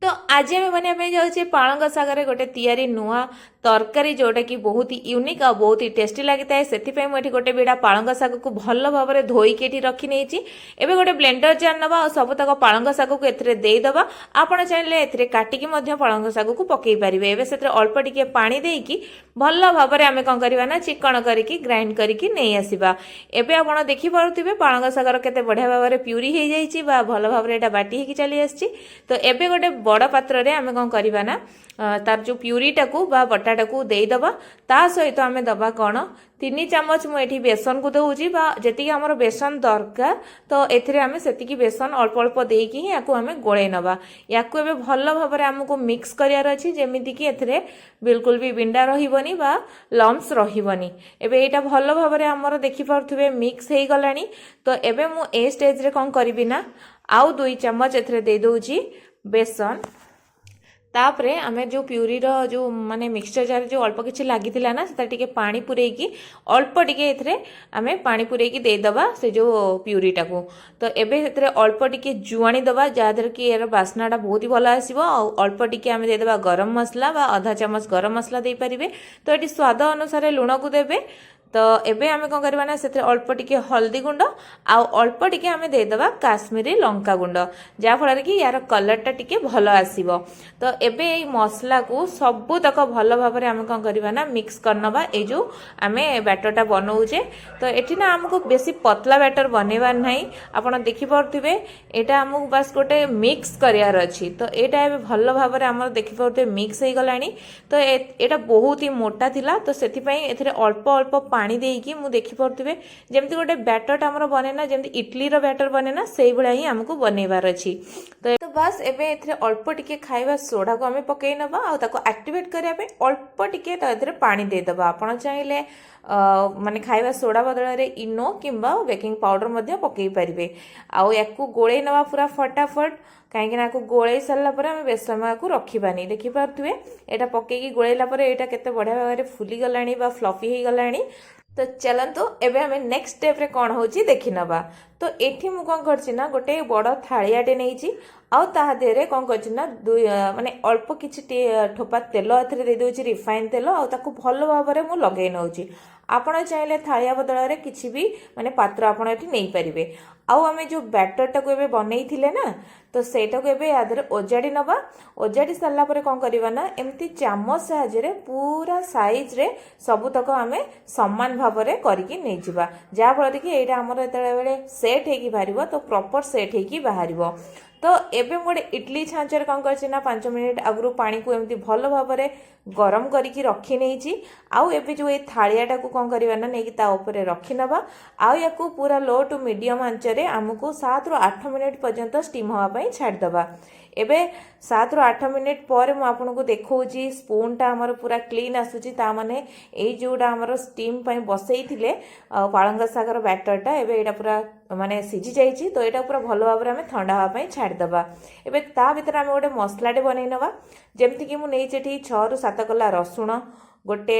तो आज आम बनवाई जाऊे पालंग शागर गोटे तैयारी नुआ तरकारी जोटा कि बहुत ही यूनिक आ बहुत ही टेस्टी लगी है से मुझे गोटे बिड़ा पालंग शाग को भल भाव में धोईकी रखी नहीं एवं गोटे ब्लेंडर जार ना और सबतक पालंग शाग को एदेदबा आपड़ चाहिए ए काटिकी पालंग शाग को पकई पारे एवं से अल्प टिके पानी देकी भल भाव में आम कौन करवा ना चिकन करके ग्राइंड करके नहीं आसवा एवं आप देखिपे पालंग शागर के बढ़िया भाव में प्यूरी हो जाए भल भाव में बाटी होगी चली आसी तो एवं गोटे बड़ पात्र रे आमे कौन करवा ना तार जो प्यूरीटा को बटाटा को देदबा ता सहित आमे दबा कौन 3 चामच मुझे बेसन को दूसरी जी आमर बेसन दरकार तो एथिरे आमे सेतिकी बेसन अल्प अल्प देकी ही याकू आमे गोळे नबा याकू एबे भल भाव में आमको मिक्स करियार अछि जेमिति कि एथिरे बिल्कुल भी बिंडा रहिबनी बा लम्स रहिबनी एबे एटा भल भाव में आमर देखि पारथुबे मिक्स हे गलानी तो एबे मु ए स्टेज रे कोन करबी ना आउ 2 चामच एथिरे दे दोउची बेसन तापरे आमे जो प्यूरी रो जो माने मिक्सचर जार जो अल्प किछि लागितिला ना सेता टिके पानी पुरेकी अल्प टिके एथरे आमे पानी पुरेकी दे दबा से जो प्यूरीटा को तो एबे सेतरे अल्प टिके जुआणी दबा जादर कि यार बास्नाटा बहुत ही भल आसीबो और अल्प टिके आमे दे दबा गरम मसला बा आधा चामच गरम मसला दे परिबे तो एटी स्वाद अनुसार लुण को देबे तो एबे आमे कोन करबा ना सेते अल्प टिके हल्दी गुंड आ अल्प टिके आमे दे दबा काश्मीरी लंका गुंड जा फल कि यार कलरटा टिके भल आसीबो तो एबे ए मसला को सबु तक भल भाव में आमे कोन करबा ना मिक्स करनबा ए जो आमे बैटरटा बनाउजे तो एठी ना हमको बेसी पतला बैटर बनेबार नाही आपण देखि परथिबे एटा हमको बस गोटे मिक्स करियार अछि तो एटा एबे भल भाव में हमर देखि परथे मिक्स हे गलानी तो एटा बहुत ही मोटा थिला तो सेति पई एथिरे अल्प अल्प पानी देकी मु देखि परथिबे जेमति गोटे बैटर हमर बने ना जेमति इडली रो बैटर बने ना सेही भळा ही हमको बनेबार अछि तो बस एबे एथिरे अल्प टिके खाइबा सोडा को आमे पकई नबा आ ताको एक्टिवेट करिया पे अल्प टिके ता एथिरे पानी दे दबा आपण चाहिले माने खाइबा सोडा बदल रे इनो किंबा बेकिंग पाउडर मध्य पकई परिबे आ याकू गोळे नबा पूरा फटाफट कहीं ना गोले सारा पर आम बेस समय को रखानी देखिपे यहाँ पकईकी गोलेला यहाँ केते बढ़िया भाव में फुली गलानी बा फ्लफी हो गलानी तो चलतु एबे हमें नेक्स्ट स्टेप रे कौन होची देखि नबा तो एठी मु कौन करछि ना गोटे बड़ थालियाटे नहीं आउ ता देहरे कौन करछि ना माने अल्प किछि ठोपा तेल एथरे दे दोछि रिफाइन तेल आउ ताकू भल भाव में मु लगे नउछि आपण चाहिले थालिया बदल रे किछि भी माने पात्र आपण एठी नहीं परिबे आउ आमे जो बैटरटा को एबे बनै थिले ना तो सेटा को एबे आदर ओजाडी नबा ओजाडी साला परे कोन करबा ना एम्ति चामच साहाଯ୍य रे पूरा साइज रे सबु तक आमे समान भाव रे करके नै जिबा जा फल कि एटा हमर एतळे बेले सेट हेकी बाहरिबो तो प्रॉपर सेट हेकी बाहरिबो तो एबे गोटे इडली छांचर कौन कर 5 मिनिट आगु पानी को एमती भल भाव में गरम करके रखी नहीं आउ एबे जो ये थालियाटा को कौन करवा ना नहीं ता ऊपर रखी नबा आउ याकू पूरा लो टू मीडियम आंचरे आमको 7 ରୁ 8 मिनिट पर्यंत स्टीम होगा पाई छाड़ दबा एबे 7 ରୁ 8 मिनिट पर मु आपनको देखौची स्पूनटा हमर पूरा क्लीन आसुची ता माने एई जोडा हमर स्टीम पई बसई थिले पालंग सागर बैटरटा एबे एटा पूरा माने सिझी जाइची तो एटा पूरा भलो भाबरे हमें ठंडा होगा पाई छाड़ दबा एबे ता भीतर हम गोटे मसलाटे बनै नबा जेमति कि मु नै चेठी 6 ରୁ 7 कला रसुण गोटे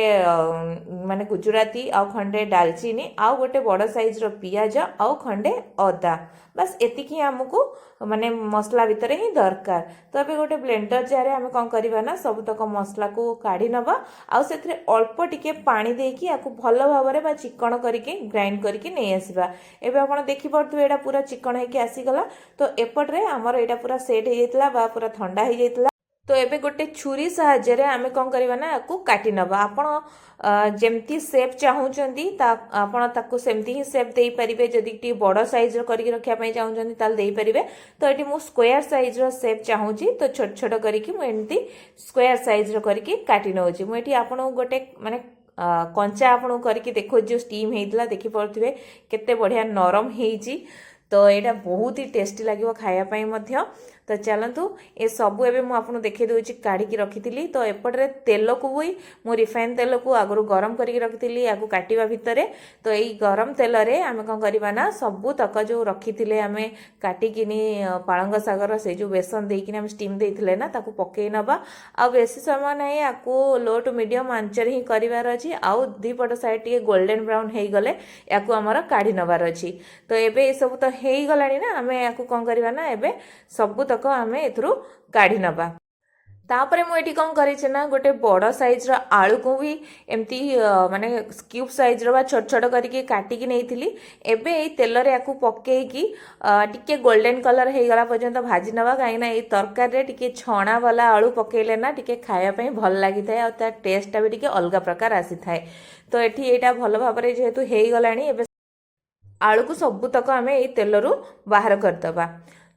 माने गुजराती आउ खंडे दालचीनी आउ गोटे बड़ साइज रो पियाज आउ खंडे अदा बस एतिकी हमको माने मसला भितर ही दरकार तो अबे गोटे ब्लेंडर जारे हम कौन करबा ना सब तक मसला को काढी नबा आउ सेथरे अल्प टिके पानी देकी याकू भल भाव में बा चिकन करके ग्राइंड करके नहीं आसबा एबे आपण देखि परथु एटा पूरा चिकन हेकी आसी गला तो एपट रे हमर एटा पूरा सेट हे जैतला बा पूरा ठंडा हे जैतला तो एबे गोटे छुरी साहाଯ୍य रे आमे कौन करबा ना याकू काटी नबा आपण जेमती शेप चाहूचंदी ता आपण ताकू सेमती ही शेप देई परिबे जदी टी बड़ साइज रो करके रखिया पई चाहूचंदी ताल देई परिबे तो एटी मु स्क्वायर साइज रो शेप चाहूची तो छोट छोट करके मु एंती स्क्वायर साइज रो करके काटी नउची मु एटी आपण गोटे माने कंचा आपण करके देखो जो स्टीम हेइतला देखि परथिबे केते बढ़िया नरम हेइची तो यहाँ बहुत ही टेस्टी लगे खाया पाई मध्य तो चलतु ए सबू एबे मु आपन देखे दोची काढ़ी रखी तो एपटे तेल को भी मु रिफाइन तेल को आगु गरम करके रखी आगु काटिबा भितरे तो यही गरम तेल रे आमे कौन करबा ना सबू तक जो रखी आमे काटिकिनी पालंग सागर से जो बेसन देकिन आमे स्टीम देइथिले ना ताकू पकई नबा आ बेसी समय नहीं आकू लो टू मीडियम आंचर ही करिवार अछि आउ दीपट साइड टिके गोल्डन ब्राउन हेई गले याकू हमर काढ़ी नबार अछि तो एबे ए सब तो हेई गलानी ना आमे याकू कौन करबा ना एबे सबू तक तक आम एथुरु काढ़ी नबा। तापर मुझे कौन करना गोटे बड़ साइज्र आलू को भी एमती माने क्यूब साइज्र बा छोट छोट करके काटिकी नहीं एबे एई तेल रे याकू पकेकी टिके गोल्डन कलर हो गला पर्यंत भाजी नवा कहीं तरकारी रे टिके छणा वाला आलू पकेले ना टिके खाया ପାଇଁ भल लागि थाए आ ता टेस्टटा भी टिके अलग प्रकार आसी थाए। तो एठी एटा भल भाव रे जेहेतु हेई गलानी एबे आलू को सबुतक आम एई तेलरू बाहर करदबा।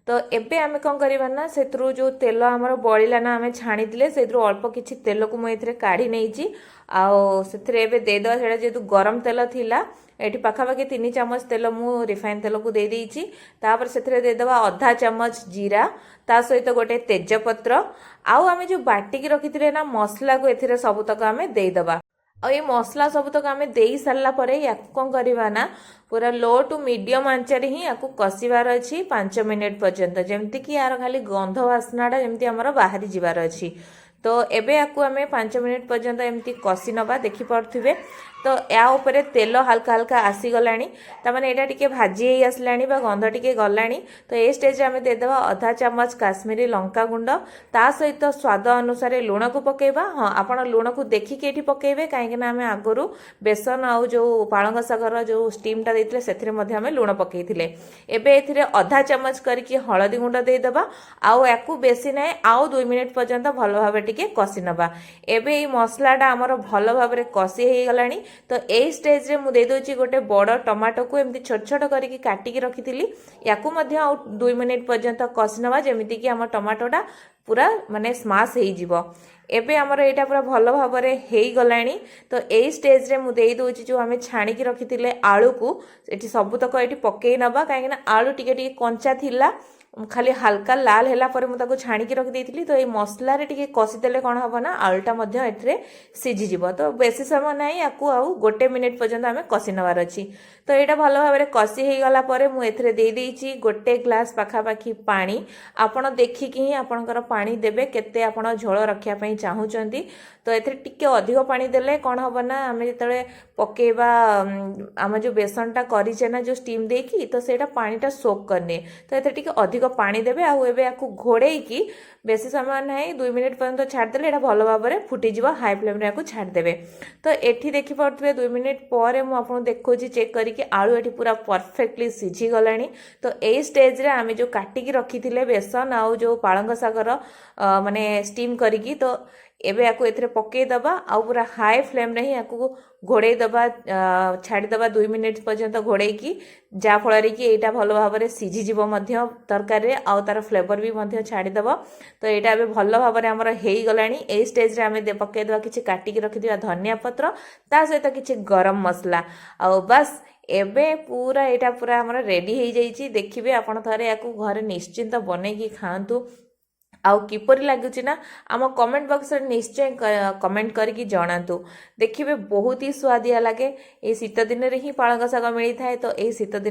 तो एबे आमे कौन करवा ना से जो तेल आमर बड़ा ना आम छाणी से अल्प किसी तेल को मुझे काढ़ी नहीं आए देदेवा से जेहतु गरम तेल थिला ये पाखापाखि 3 चामच तेल मु रिफाइन तेल को दे देइछि। तापर से देदेवा आधा चामच जीरा ता सहित गोटे तेजपत्र आउ आमे जो बाटिकी रखी ना मसला को एथिरे सबुतक आमे देदेवा। और ये मसला सबुतक आमे देई सारला परे याकु कौन करवा ना पूरा लो टू मीडियम आंचरे ही याकू कषिबार अच्छी 5 मिनिट पर्यंत जमती कि यार खाली गंध वासनाटा जमती आमर बाहरी जीवार अच्छी। तो एबे याकू आमे 5 मिनिट पर्यंत एमती कषि नबा देखि पड़थिबे। तो या उपरे तेल हल्का हल्का आसीगलानी तामाने एटा टिके भाजी ही आसलानी बा गंध टिके गलानी। तो ए स्टेज आमे देदेवा आधा चामच काश्मीरी लंका गुंड ता सहित स्वाद अनुसार लुण को पकेबा। हाँ आपण लुण को देखिके एठी पकेबे काहेकि ना आमे आगरु बेसन आउ जो पालंग सागर जो स्टीमटा देथिले सेथिरे मध्ये आमे लुण पकेइथिले। एबे एथिरे आधा चामच करके हळदी गुंड दे देबा आउ याकू बेसी नै आउ 2 मिनिट पर्यंत भल भाबे टिके कषि नबा। एबे ए मसलाटा हमर भल भाबे कषि हे गलानी। तो ए स्टेज रे मु दे दोची गोटे बड़ टमाटो को एमती छोट छोट करके काटिकी रखिथिली याकू मध्ये आउ 2 मिनिट पर्यंत कषि नबा जेमिति कि हमर टमाटोटा पूरा माने स्माश हे जिवो। एबे हमर एटा पूरा भल भाबरे हे गलानी। तो ए स्टेज रे मु दे दोची जो हमें छाणी की रखिथिले आलू को एठी सबुतक एठी पकेई नबा काहे ना आलू टिके टिके कंचा थिला खाली हल्का लाल हैला पर मु ताको छाणी की रखि देइथिली। तो ए मसला रे टिके कषि देले कोन हबो ना आलूटा मध्ये एथरे सिझी जिवो। तो बेसी समय नाही याकू आउ 1 मिनिट पर्यंत आमे कषि नवार अछि। तो एटा भल भाबरे कषि हे गला परे मु एथरे देई देइछि 1 ग्लास पाखापाखि पानी। आपण देखिकी ही आपणकर पानी देबे केते आपण झोल रखिया पई चाहूचंती। तो एथरे टिके अधिक पानी देले कोन हबो ना आमे जेतले पकेबा आमे जो बेसनटा करिचे ना जो स्टीम देकी तो सेटा पानीटा सोक करने। तो एथरे टिके अधिक पानी देबे आउ एबे याकू घोड़े की बेसी समय नाही 2 मिनिट पर्यंत छाड़ देले एटा भल भाबरे फुटी जिवो। हाई फ्लेम रे याकू छाड़ देबे। तो एठी देखि पड़थबे 2 मिनिट परे मु आपन देखोजी चेक करिके आलू एठी पूरा परफेक्टली सिझी गलानी। तो ए स्टेज रे आमे जो काटिकी रखिथिले बेसन आउ जो पालंग सागर माने स्टीम करिकी तो एबे याकू एथरे पकेई दबा आउ पूरा हाई फ्लेम रे ही याकू घोड़े दबा छाड़ी दबा 2 मिनिट पर्यंत घोड़े की जा फल कि एटा भल भाबरे सिझी जिवो मध्य तरकारी रे आउ तार फ्लेवर भी मध्य छाड़ी दबो। तो एटा एबे भल भाबरे हमर हेई गलानी। ए स्टेज रे आमे पकेई दबा किछि काटिकी रखि दिबा धनिया पत्र ता सहित किछि गरम मसला आउ बस एबे पूरा एटा पूरा हमर रेडी हेई जाईछि। देखिबे आपण थरे याकू घरे निश्चिंत बनेकी खांतु आउ किपरि लागुछि ना आम कमेंट बॉक्स रे निश्चय कमेंट करके जणातु। देखिबे बहुत ही स्वादिया लागे। ए शीत दिन रे ही पालंग साग मिली थाए। तो ए शीत दिन